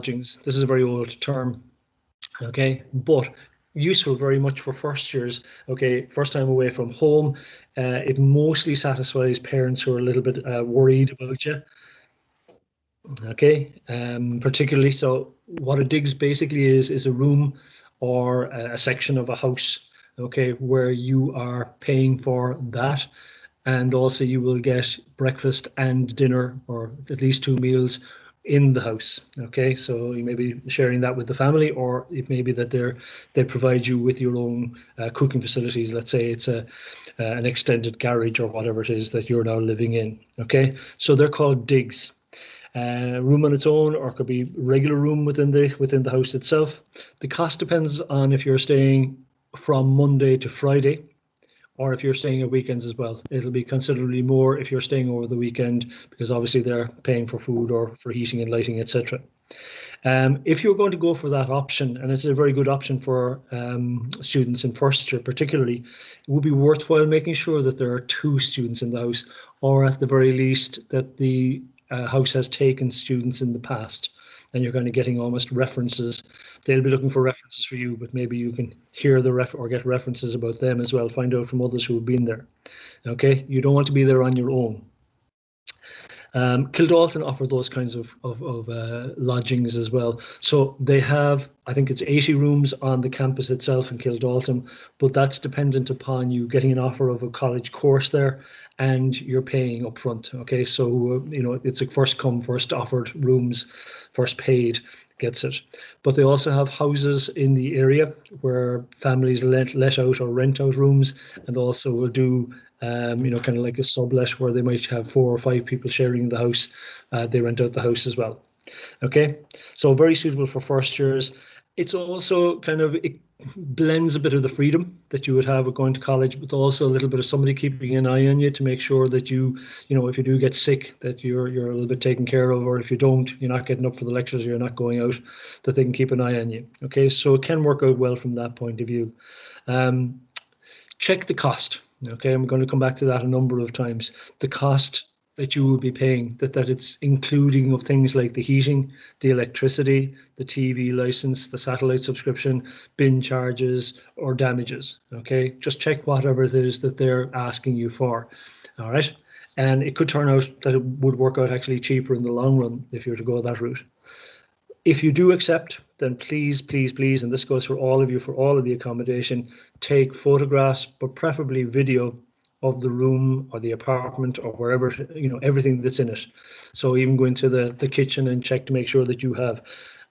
lodgings. This is a very old term, okay, but useful very much for first years, okay, first time away from home. It mostly satisfies parents who are a little bit worried about you, okay, particularly. So what a digs basically is a room or a section of a house, okay, where you are paying for that, and also you will get breakfast and dinner, or at least two meals in the house. Okay, so you may be sharing that with the family, or it may be that they provide you with your own cooking facilities. Let's say it's an extended garage or whatever it is that you're now living in. Okay, so they're called digs. Room on its own, or it could be regular room within the house itself. The cost depends on if you're staying from Monday to Friday, or if you're staying at weekends as well. It'll be considerably more if you're staying over the weekend, because obviously they're paying for food or for heating and lighting, etc. If you're going to go for that option, and it's a very good option for students in first year particularly, it would be worthwhile making sure that there are two students in the house, or at the very least that the house has taken students in the past, and you're kind of getting almost references. They'll be looking for references for you, but maybe you can hear the or get references about them as well. Find out from others who have been there. Okay, you don't want to be there on your own. Kildalton offer those kinds of lodgings as well. So they have, I think it's 80 rooms on the campus itself in Kildalton, but that's dependent upon you getting an offer of a college course there, and you're paying up front. Okay, so it's a first come, first offered rooms, first paid gets it. But they also have houses in the area where families let out or rent out rooms, and also will do kind of like a sublet where they might have 4 or 5 people sharing the house. They rent out the house as well. Okay, so very suitable for first years. It's also it blends a bit of the freedom that you would have with going to college, but also a little bit of somebody keeping an eye on you to make sure that if you do get sick, that you're a little bit taken care of, or if you don't, you're not getting up for the lectures, you're not going out, that they can keep an eye on you. Okay, so it can work out well from that point of view. Check the cost. Okay, I'm going to come back to that a number of times. The cost that you will be paying, that it's including of things like the heating, the electricity, the TV license, the satellite subscription, bin charges, or damages. Okay, just check whatever it is that they're asking you for. All right, and it could turn out that it would work out actually cheaper in the long run if you were to go that route. If you do accept, then please, please, please, and this goes for all of you, for all of the accommodation, take photographs, but preferably video of the room or the apartment or wherever, everything that's in it. So even go into the kitchen and check to make sure that you have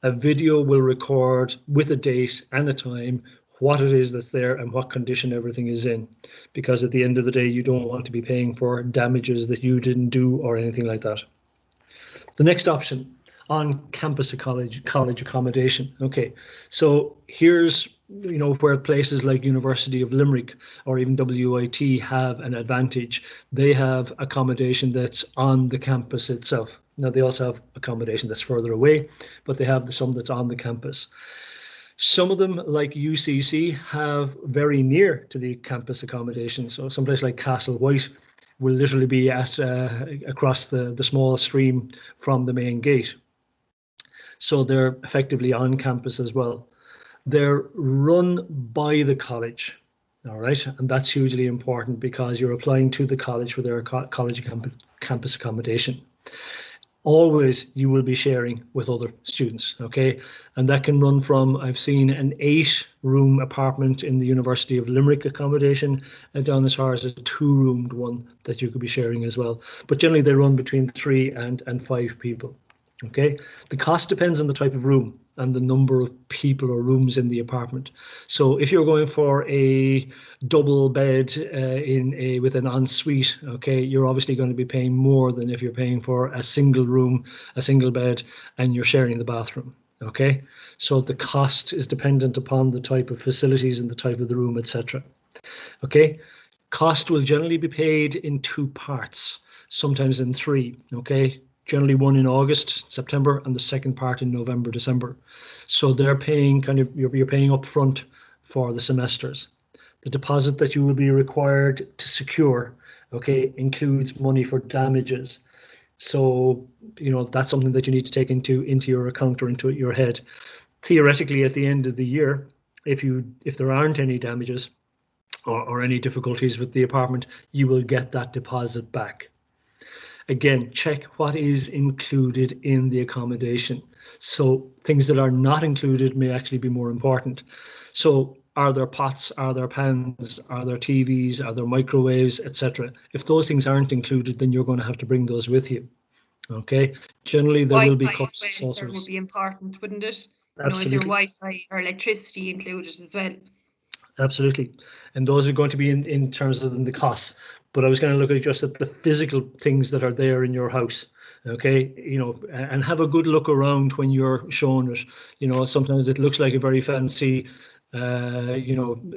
a video will record with a date and a time what it is that's there and what condition everything is in. Because at the end of the day, you don't want to be paying for damages that you didn't do or anything like that. The next option, on campus college accommodation. Okay, so here's where places like University of Limerick or even WIT have an advantage. They have accommodation that's on the campus itself. Now they also have accommodation that's further away, but they have some that's on the campus. Some of them, like UCC, have very near to the campus accommodation. So someplace like Castle White will literally be at across the small stream from the main gate. So they're effectively on campus as well. They're run by the college, all right? And that's hugely important because you're applying to the college for their college campus accommodation. Always you will be sharing with other students, okay? And that can run from, I've seen an 8-room apartment in the University of Limerick accommodation down as far as a 2-roomed one that you could be sharing as well. But generally they run between 3 and 5 people. Okay, the cost depends on the type of room and the number of people or rooms in the apartment. So if you're going for a double bed with an ensuite, okay, you're obviously going to be paying more than if you're paying for a single room, a single bed, and you're sharing the bathroom. Okay, so the cost is dependent upon the type of facilities and the type of the room, etc. Okay, cost will generally be paid in 2 parts, sometimes in 3. Okay. Generally one in August, September, and the second part in November, December. So they're paying you're paying up front for the semesters. The deposit that you will be required to secure, okay, includes money for damages. So that's something that you need to take into your account or into your head. Theoretically, at the end of the year, if there aren't any damages or any difficulties with the apartment, you will get that deposit back. Again, check what is included in the accommodation. So things that are not included may actually be more important. So are there pots, are there pans, are there TVs, are there microwaves, etc.? If those things aren't included, then you're going to have to bring those with you. Okay. Generally, there will be costs Wi-Fi as well would be important, wouldn't it? Is your Absolutely. Wi-Fi or electricity included as well? Absolutely. And those are going to be in terms of the costs. But I was going to look at just at the physical things that are there in your house. Okay, and have a good look around when you're shown it. Sometimes it looks like a very fancy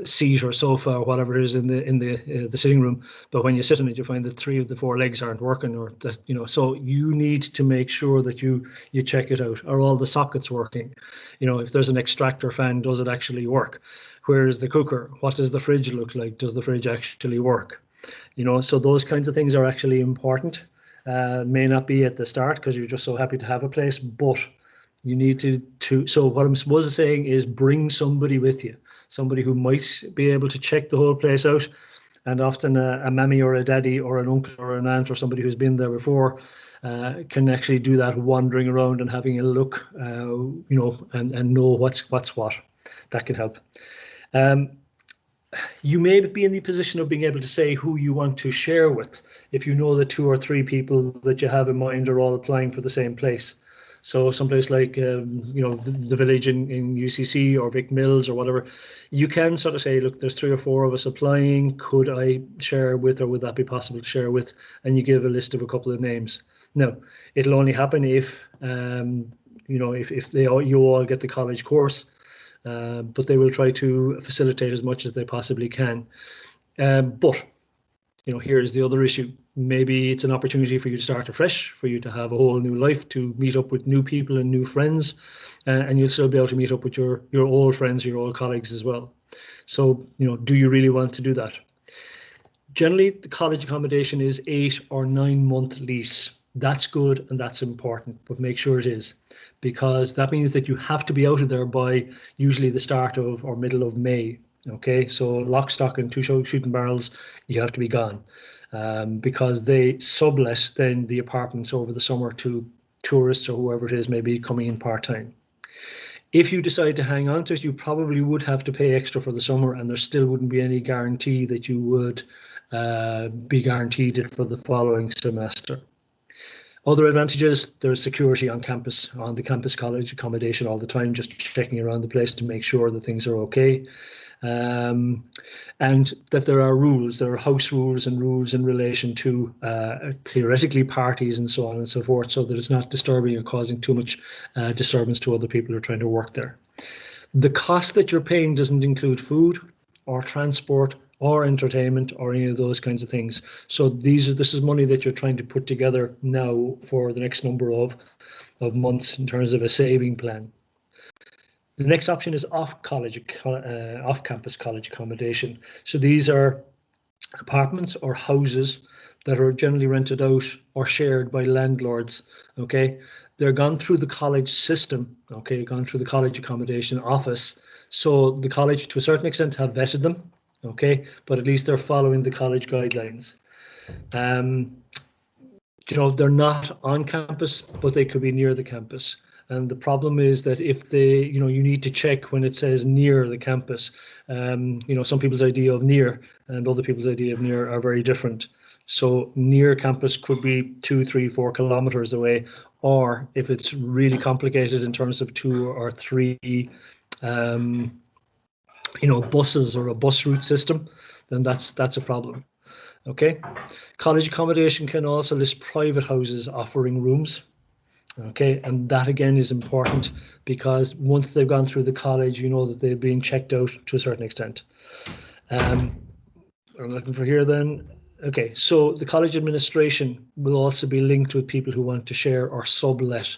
seat or sofa or whatever it is in the sitting room, but when you sit in it, you find that 3 of the 4 legs aren't working, or that so you need to make sure that you check it out. Are all the sockets working? If there's an extractor fan, does it actually work? Where is the cooker? What does the fridge look like? Does the fridge actually work? So those kinds of things are actually important. May not be at the start because you're just so happy to have a place, but you need to. So what I'm supposed to saying is bring somebody with you, somebody who might be able to check the whole place out. And often a mammy or a daddy or an uncle or an aunt or somebody who's been there before can actually do that, wandering around and having a look, and know what's what. That can help. You may be in the position of being able to say who you want to share with, if you know the 2 or 3 people that you have in mind are all applying for the same place. So someplace like the village in UCC or Vic Mills or whatever, you can sort of say, look, there's 3 or 4 of us applying. Could I share with, or would that be possible to share with? And you give a list of a couple of names. Now, it'll only happen if if you all get the college course. But they will try to facilitate as much as they possibly can. But here's the other issue. Maybe it's an opportunity for you to start afresh, for you to have a whole new life, to meet up with new people and new friends, and you'll still be able to meet up with your old friends, your old colleagues as well. So, do you really want to do that? Generally, the college accommodation is 8 or 9 month lease. That's good and that's important, but make sure it is, because that means that you have to be out of there by usually the start of or middle of May. Okay, so lock, stock, and 2 shooting barrels, you have to be gone, because they sublet then the apartments over the summer to tourists or whoever it is may be coming in part-time. If you decide to hang on to it, you probably would have to pay extra for the summer, and there still wouldn't be any guarantee that you would be guaranteed it for the following semester. Other advantages, there's security on campus, on the campus college accommodation all the time, just checking around the place to make sure that things are okay. And that there are house rules and rules in relation to theoretically parties and so on and so forth, so that it's not disturbing or causing too much disturbance to other people who are trying to work there. The cost that you're paying doesn't include food or transport or entertainment or any of those kinds of things. So this is money that you're trying to put together now for the next number of months in terms of a saving plan. The next option is off-campus college accommodation. So these are apartments or houses that are generally rented out or shared by landlords. Okay, they're gone through the college system. Okay, gone through the college accommodation office. So the college, to a certain extent, have vetted them. Okay, but at least they're following the college guidelines. They're not on campus, but they could be near the campus. And the problem is that if you need to check when it says near the campus. Some people's idea of near and other people's idea of near are very different. So near campus could be 2, 3, 4 kilometers away, or if it's really complicated in terms of 2 or 3 buses or a bus route system, then that's a problem. Okay, college accommodation can also list private houses offering rooms. Okay, and that again is important, because once they've gone through the college, that they're being checked out to a certain extent. I'm looking for here then. Okay, so the college administration will also be linked with people who want to share or sublet.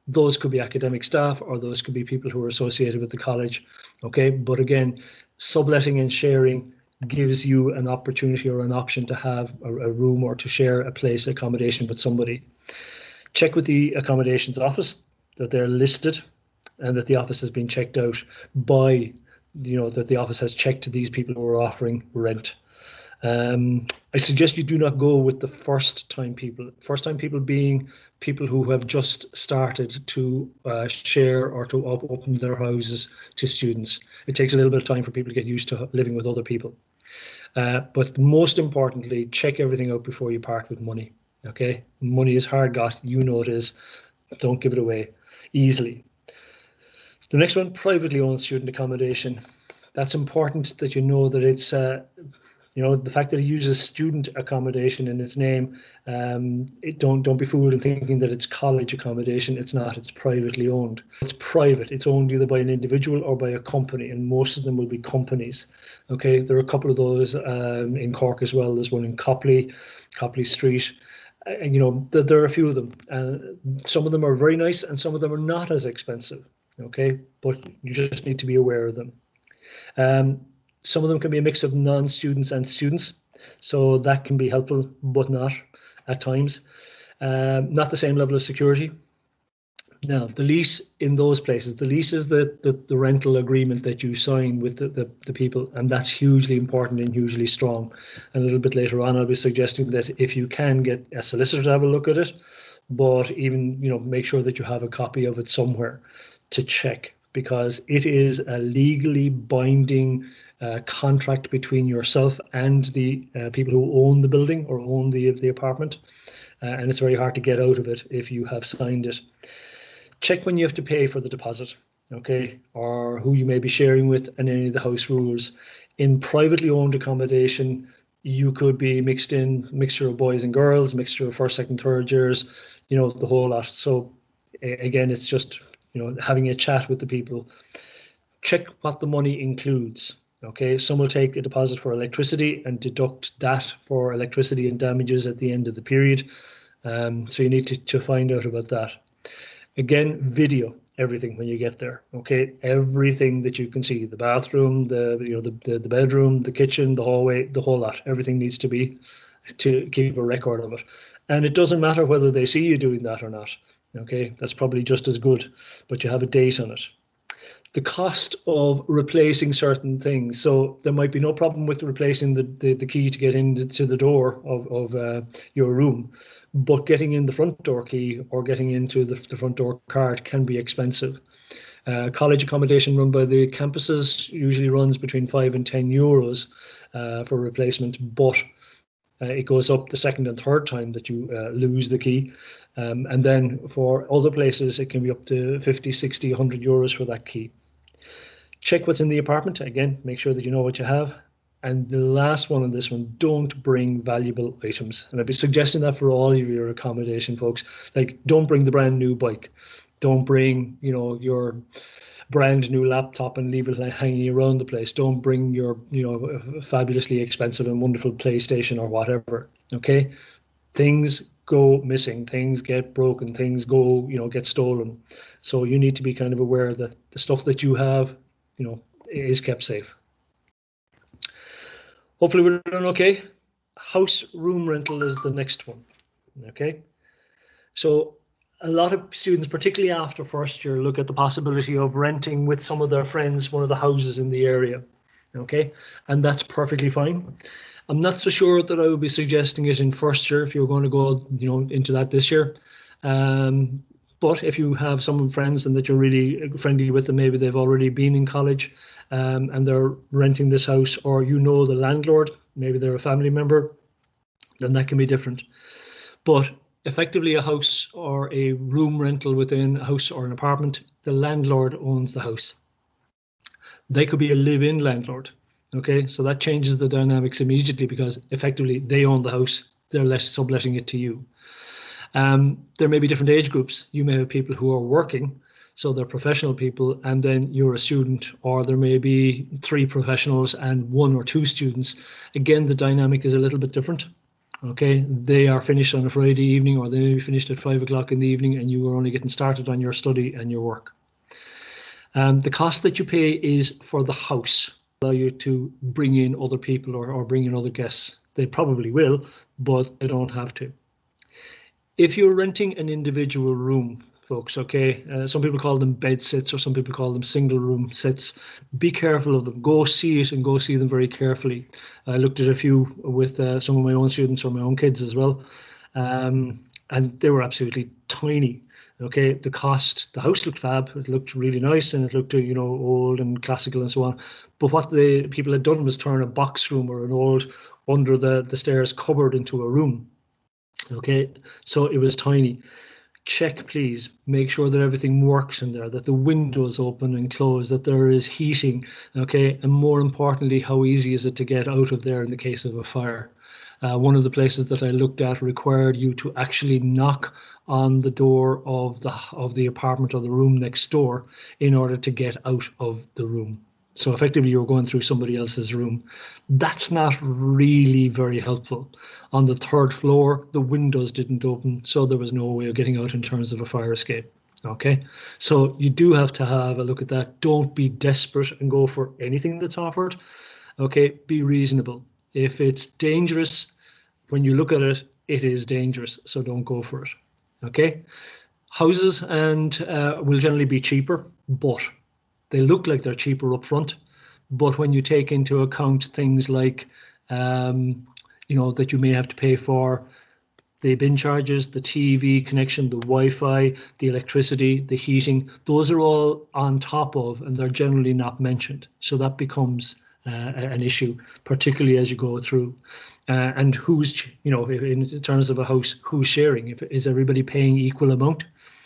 Those could be academic staff, or those could be people who are associated with the college. Okay, but again, subletting and sharing gives you an opportunity or an option to have a room or to share a place accommodation with somebody. Check with the accommodations office that they're listed and that the office has been checked out by, that the office has checked these people who are offering rent. I suggest you do not go with the first time people. First time people being people who have just started to share or to open their houses to students. It takes a little bit of time for people to get used to living with other people. But most importantly, check everything out before you part with money. Okay, money is hard got. You know it is. Don't give it away easily. The next one, privately owned student accommodation. That's important that you know that it's the fact that it uses student accommodation in its name. Don't be fooled in thinking that it's college accommodation. It's not. It's privately owned. It's private. It's owned either by an individual or by a company, and most of them will be companies. Okay, there are a couple of those in Cork as well. There's one in Copley Street. And there are a few of them. Some of them are very nice, and some of them are not as expensive. Okay, but you just need to be aware of them. Some of them can be a mix of non-students and students, so that can be helpful, but not at times. Not the same level of security. Now, the lease in those places, the lease is the rental agreement that you sign with the people, and that's hugely important and hugely strong. And a little bit later on, I'll be suggesting that if you can get a solicitor to have a look at it, but even make sure that you have a copy of it somewhere to check, because it is a legally binding contract between yourself and the people who own the building or own the apartment, and it's very hard to get out of it if you have signed it. Check when you have to pay for the deposit, okay, or who you may be sharing with, and any of the house rules. In privately owned accommodation, you could be mixture of boys and girls, mixture of first, second, third years, the whole lot. So again, it's just having a chat with the people. Check what the money includes. Okay, some will take a deposit for electricity and deduct that for electricity and damages at the end of the period. So you need to find out about that. Again, video everything when you get there. Okay, everything that you can see, the bathroom, the bedroom, the kitchen, the hallway, the whole lot. Everything needs to be to keep a record of it. And it doesn't matter whether they see you doing that or not. Okay, that's probably just as good, but you have a date on it. The cost of replacing certain things. So there might be no problem with replacing the key to get into the door of your room, but getting in the front door key or getting into the front door card can be expensive. College accommodation run by the campuses usually runs between €5 and €10 for replacement, but it goes up the second and third time that you lose the key. And then for other places, it can be up to 50, 60, €100 for that key. Check what's in the apartment. Again, make sure that you know what you have. And the last one on this one, don't bring valuable items. And I'd be suggesting that for all of your accommodation folks. Like, don't bring the brand new bike. Don't bring, your brand new laptop and leave it hanging around the place. Don't bring your, fabulously expensive and wonderful PlayStation or whatever. Okay, things go missing, things get broken, things go, get stolen. So you need to be kind of aware that the stuff that you have, is kept safe. Hopefully we're doing okay. House room rental is the next one. Okay, so a lot of students, particularly after first year, look at the possibility of renting with some of their friends one of the houses in the area. Okay, and that's perfectly fine. I'm not so sure that I would be suggesting it in first year if you're going to go, into that this year. But if you have some friends and that you're really friendly with them, maybe they've already been in college and they're renting this house, or the landlord, maybe they're a family member, then that can be different. But effectively a house or a room rental within a house or an apartment, the landlord owns the house. They could be a live-in landlord. Okay, so that changes the dynamics immediately because effectively they own the house, they're subletting it to you. There may be different age groups. You may have people who are working, so they're professional people, and then you're a student, or there may be 3 professionals and 1 or 2 students. Again, the dynamic is a little bit different. Okay, they are finished on a Friday evening, or they may be finished at 5 o'clock in the evening, and you are only getting started on your study and your work. The cost that you pay is for the house. Allow you to bring in other people or bring in other guests. They probably will, but they don't have to. If you're renting an individual room, folks, okay, some people call them bed sits or some people call them single room sits. Be careful of them. Go see it and go see them very carefully. I looked at a few with some of my own students or my own kids as well, and they were absolutely tiny. Okay, the house looked fab. It looked really nice and it looked, old and classical and so on. But what the people had done was turn a box room or an old under the stairs cupboard into a room. Okay, so it was tiny. Check, please. Make sure that everything works in there, that the windows open and close, that there is heating. Okay, and more importantly, how easy is it to get out of there in the case of a fire? One of the places that I looked at required you to actually knock on the door of the apartment or the room next door in order to get out of the room. So effectively, you're going through somebody else's room. That's not really very helpful. On the third floor, the windows didn't open, so there was no way of getting out in terms of a fire escape. Okay, so you do have to have a look at that. Don't be desperate and go for anything that's offered. Okay, be reasonable. If it's dangerous, when you look at it, it is dangerous, so don't go for it. Okay, houses and will generally be cheaper, but they look like they're cheaper up front. But when you take into account things like, that you may have to pay for the bin charges, the TV connection, the Wi-Fi, the electricity, the heating, those are all on top of, and they're generally not mentioned. So that becomes an issue, particularly as you go through. And who's, in terms of a house, who's sharing? Is everybody paying equal amount?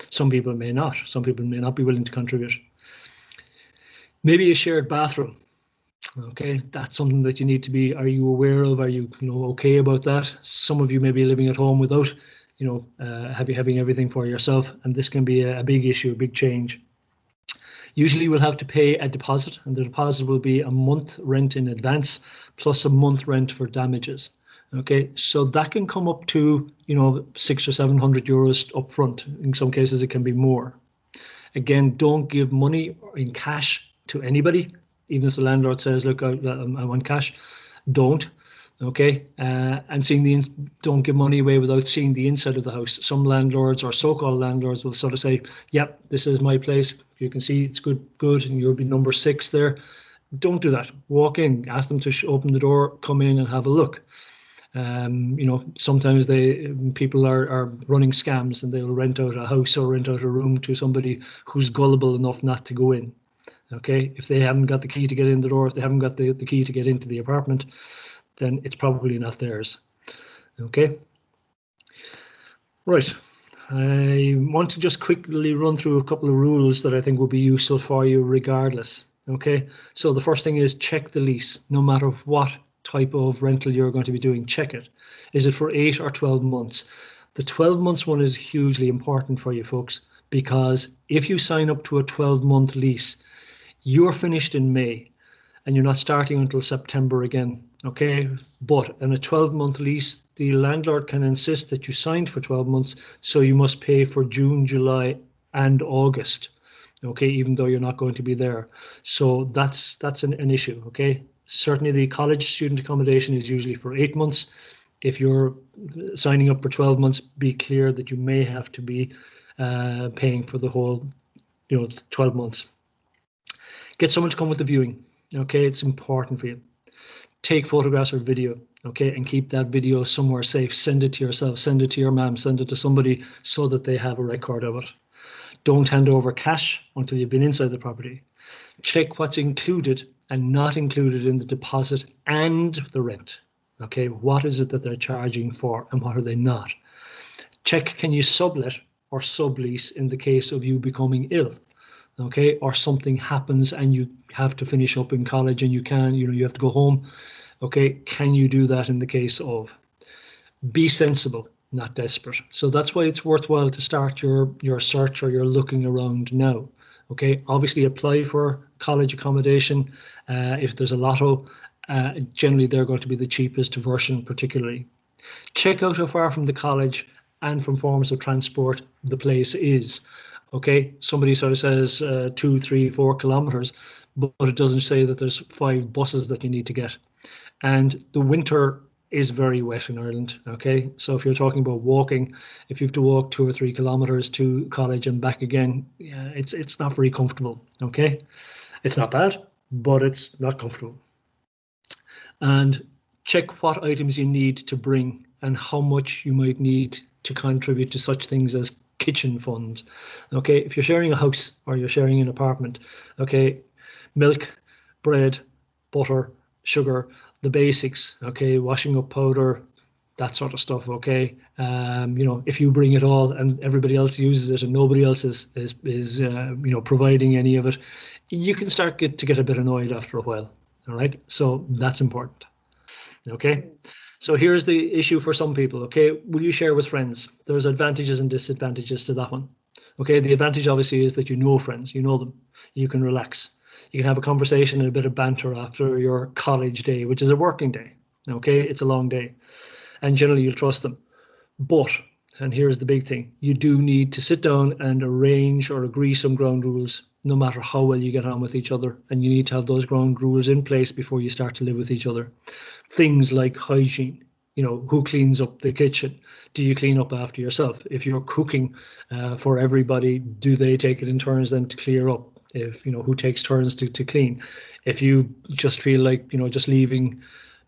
Some people may not. Some people may not be willing to contribute. Maybe a shared bathroom. Okay, that's something that you need to be. Are you aware of? Are you, okay about that? Some of you may be living at home without, having everything for yourself, and this can be a big issue, a big change. Usually, you will have to pay a deposit, and the deposit will be a month rent in advance plus a month rent for damages. Okay, so that can come up to, 600 or 700 euros up front. In some cases, it can be more. Again, don't give money in cash to anybody, even if the landlord says, look, I want cash. Don't. Okay, and don't give money away without seeing the inside of the house. Some landlords or so-called landlords will sort of say, yep, this is my place. You can see it's good, and you'll be number 6 there. Don't do that. Walk in, ask them to open the door, come in and have a look. Sometimes people are running scams and they'll rent out a house or rent out a room to somebody who's gullible enough not to go in. Okay, if they haven't got the key to get in the door, if they haven't got the key to get into the apartment, then it's probably not theirs. Okay, right. I want to just quickly run through a couple of rules that I think will be useful for you regardless. Okay, so the first thing is check the lease. No matter what type of rental you're going to be doing, check it. Is it for 8 or 12 months? The 12 months one is hugely important for you folks, because if you sign up to a 12-month lease, you're finished in May and you're not starting until September again. Okay, but in a 12-month lease, the landlord can insist that you signed for 12 months, so you must pay for June, July and August. Okay, even though you're not going to be there. So that's an issue. Okay, certainly the college student accommodation is usually for 8 months. If you're signing up for 12 months, be clear that you may have to be paying for the whole 12 months. Get someone to come with the viewing. Okay, it's important for you. Take photographs or video. Okay, and keep that video somewhere safe. Send it to yourself, send it to your mom, send it to somebody so that they have a record of it. Don't hand over cash until you've been inside the property. Check what's included and not included in the deposit and the rent. Okay, what is it that they're charging for and what are they not? Check, can you sublet or sublease in the case of you becoming ill? Okay, or something happens and you have to finish up in college and you have to go home. Okay, can you do that in the case of? Be sensible, not desperate. So that's why it's worthwhile to start your search or your looking around now. Okay, obviously apply for college accommodation. If there's a lotto, generally they're going to be the cheapest version particularly. Check out how far from the college and from forms of transport the place is. Okay, somebody sort of says 2, 3, 4 kilometers, but it doesn't say that there's 5 buses that you need to get. And the winter is very wet in Ireland. Okay, so if you're talking about walking, if you have to walk 2 or 3 kilometers to college and back again, yeah, it's not very comfortable. Okay, it's not bad, but it's not comfortable. And check what items you need to bring and how much you might need to contribute to such things as kitchen funds. Okay, if you're sharing a house or you're sharing an apartment, okay, milk, bread, butter, sugar, the basics, okay, washing up powder, that sort of stuff, okay. If you bring it all and everybody else uses it and nobody else is providing any of it, you can start to get a bit annoyed after a while. All right, so that's important. Okay, so here's the issue for some people. Okay, will you share with friends? There's advantages and disadvantages to that one. Okay, the advantage obviously is that you know friends, you know them, you can relax, you can have a conversation and a bit of banter after your college day, which is a working day. Okay, it's a long day, and generally you'll trust them. But, and here's the big thing, you do need to sit down and arrange or agree some ground rules, no matter how well you get on with each other, and you need to have those ground rules in place before you start to live with each other. Things like hygiene, who cleans up the kitchen? Do you clean up after yourself? If you're cooking for everybody, do they take it in turns then to clear up? If who takes turns to clean? If you just feel like just leaving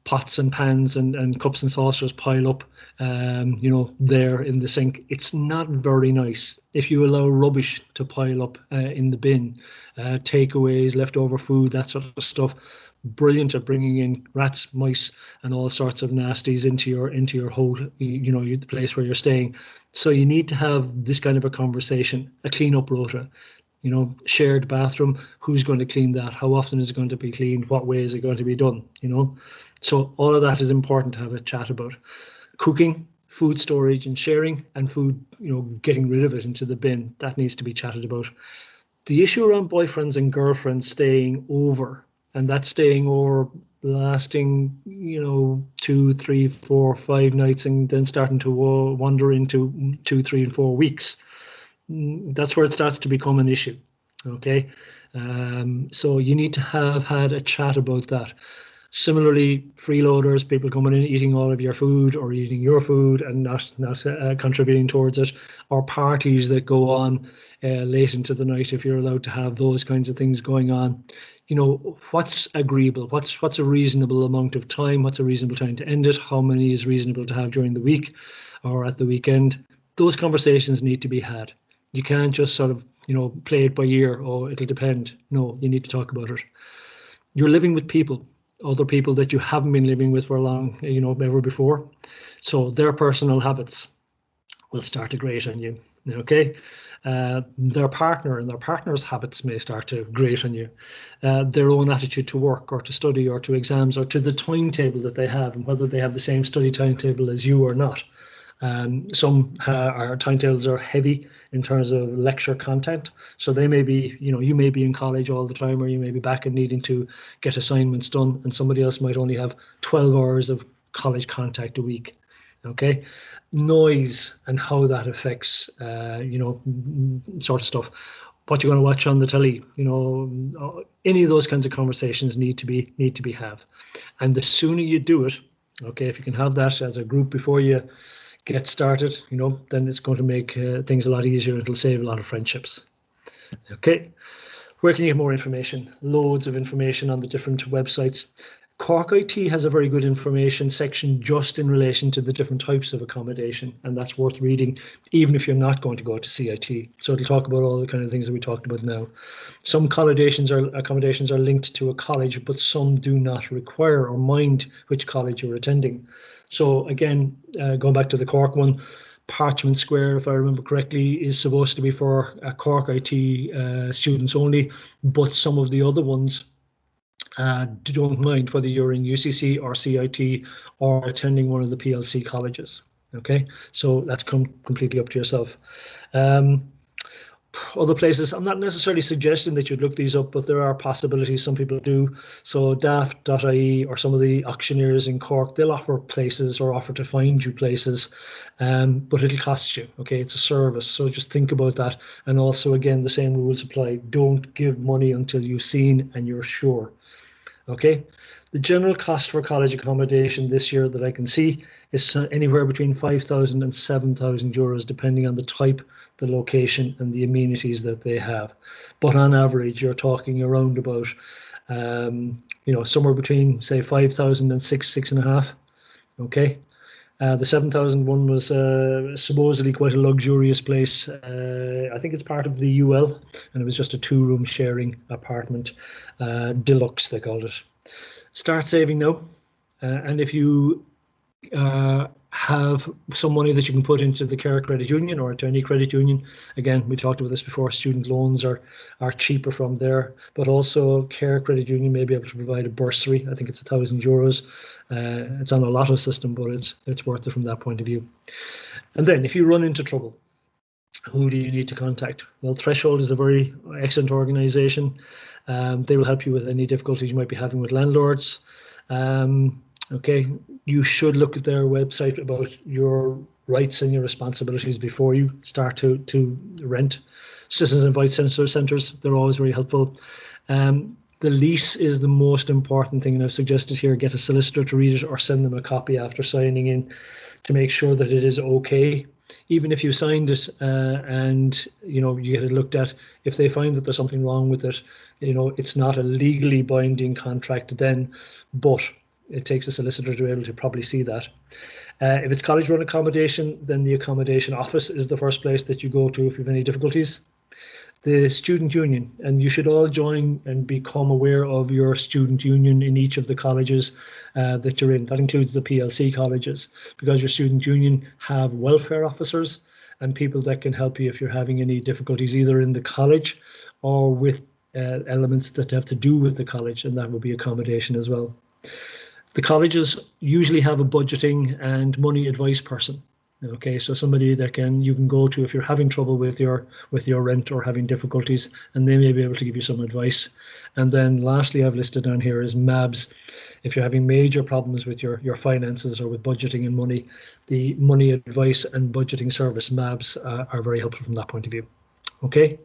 pots and pans and cups and saucers pile up there in the sink, it's not very nice. If you allow rubbish to pile up in the bin, takeaways, leftover food, that sort of stuff, brilliant at bringing in rats, mice, and all sorts of nasties into your whole, the place where you're staying. So you need to have this kind of a conversation, a clean up rota. Shared bathroom, who's going to clean that? How often is it going to be cleaned? What way is it going to be done? So all of that is important to have a chat about. Cooking, food storage and sharing, and food, getting rid of it into the bin, that needs to be chatted about. The issue around boyfriends and girlfriends staying over, and that staying over lasting, 2, 3, 4, 5 nights, and then starting to wander into 2, 3, and 4 weeks. That's where it starts to become an issue. Okay, so you need to have had a chat about that. Similarly, freeloaders, people coming in eating all of your food or eating your food and not contributing towards it, or parties that go on late into the night, if you're allowed to have those kinds of things going on. What's agreeable? What's a reasonable amount of time? What's a reasonable time to end it? How many is reasonable to have during the week or at the weekend? Those conversations need to be had. You can't just sort of, play it by ear. Oh, it'll depend. No, you need to talk about it. You're living with people, other people that you haven't been living with for a long, ever before. So their personal habits will start to grate on you. Okay, their partner and their partner's habits may start to grate on you. Their own attitude to work or to study or to exams or to the timetable that they have, and whether they have the same study timetable as you or not. Some our timetables are heavy in terms of lecture content, so they may be, you may be in college all the time, or you may be back and needing to get assignments done, and somebody else might only have 12 hours of college contact a week. Okay, noise and how that affects, sort of stuff. What you're going to watch on the telly, any of those kinds of conversations need to be have, and the sooner you do it, okay, if you can have that as a group before you get started, then it's going to make things a lot easier. It'll save a lot of friendships. Okay, where can you get more information? Loads of information on the different websites. Cork IT has a very good information section just in relation to the different types of accommodation, and that's worth reading, even if you're not going to go to CIT. So it'll talk about all the kind of things that we talked about now. Some accommodations are linked to a college, but some do not require or mind which college you're attending. So again, going back to the Cork one, Parchment Square, if I remember correctly, is supposed to be for Cork IT students only, but some of the other ones don't mind whether you're in UCC or CIT or attending one of the PLC colleges. Okay, so that's completely up to yourself. Other places, I'm not necessarily suggesting that you'd look these up, but there are possibilities. Some people do. So daft.ie or some of the auctioneers in Cork, they'll offer places or offer to find you places, but it'll cost you. Okay, it's a service. So just think about that. And also, again, the same rules apply. Don't give money until you've seen and you're sure. Okay, The general cost for college accommodation this year that I can see is anywhere between 5,000 and 7,000 euros, depending on the type, the location, and the amenities that they have. But on average, you're talking around about, somewhere between, say, 5,000 and 6,500. Okay. The 7,000 one was supposedly quite a luxurious place. I think it's part of the UL, and it was just a 2-room sharing apartment, deluxe they called it. Start saving now, and if you have some money that you can put into the Care Credit Union or into any credit union. Again, we talked about this before, student loans are cheaper from there, but also Care Credit Union may be able to provide a bursary. I think it's €1,000. It's on a lotto system, but it's worth it from that point of view. And then if you run into trouble, who do you need to contact? Well, Threshold is a very excellent organisation. They will help you with any difficulties you might be having with landlords. Okay, you should look at their website about your rights and your responsibilities before you start to rent. Citizens Invite centres, they're always very helpful. The lease is the most important thing, and I've suggested here get a solicitor to read it or send them a copy after signing in to make sure that it is okay. Even if you signed it and you get it looked at, if they find that there's something wrong with it, it's not a legally binding contract then, but it takes a solicitor to be able to probably see that. If it's college run accommodation, then the accommodation office is the first place that you go to if you have any difficulties. The student union, and you should all join and become aware of your student union in each of the colleges that you're in. That includes the PLC colleges, because your student union have welfare officers and people that can help you if you're having any difficulties either in the college or with elements that have to do with the college, and that will be accommodation as well. The colleges usually have a budgeting and money advice person. Okay, so somebody that you can go to if you're having trouble with your rent or having difficulties, and they may be able to give you some advice. And then lastly, I've listed down here is MABs. If you're having major problems with your finances or with budgeting and money, the money advice and budgeting service MABs are very helpful from that point of view. Okay.